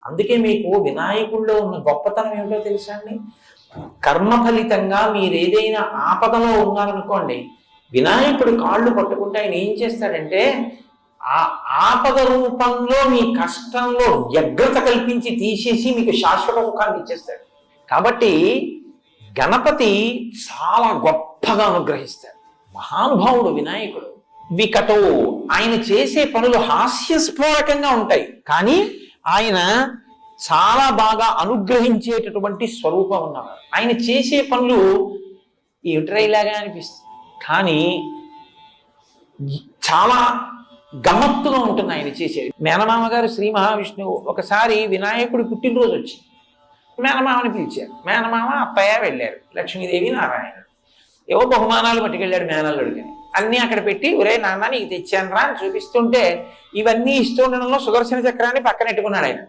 అందుకే మీకు వినాయకుడిలో ఉన్న గొప్పతనం ఏమిటో తెలుసా అండి? కర్మ ఫలితంగా మీరు ఏదైనా ఆపదలో ఉన్నారనుకోండి, వినాయకుడు కాళ్ళు పట్టుకుంటే ఆయన ఏం చేస్తాడంటే ఆ ఆపద రూపంలో మీ కష్టంలో వ్యగ్రత కల్పించి తీసేసి మీకు శాశ్వత సుఖాన్ని ఇచ్చేస్తాడు. కాబట్టి గణపతి చాలా గొప్పగా అనుగ్రహిస్తాడు. మహానుభావుడు వినాయకుడు. వికటో, ఆయన చేసే పనులు హాస్యస్ఫోరకంగా ఉంటాయి, కానీ ఆయన చాలా బాగా అనుగ్రహించేటటువంటి స్వరూపం ఉన్నవాడు. ఆయన చేసే పనులు ఏమిట్రైలాగా అనిపిస్తుంది, కానీ చాలా గమ్మత్తుగా ఉంటుంది ఆయన చేసేది. మేనమామ గారు శ్రీ మహావిష్ణువు ఒకసారి వినాయకుడి పుట్టినరోజు వచ్చి మేనమామని పిలిచారు. మేనమామ అత్తయ్య వెళ్ళారు, లక్ష్మీదేవి నారాయణ. ఏవో బహుమానాలు పట్టుకెళ్ళాడు మేనల్లుడికి. అన్నీ అక్కడ పెట్టి, ఒరే నాన్న నీకు తెచ్చాను రా అని చూపిస్తుంటే, ఇవన్నీ ఇస్తూ ఉండడంలో సుదర్శన చక్రాన్ని పక్కనెట్టుకున్నాడు ఆయన.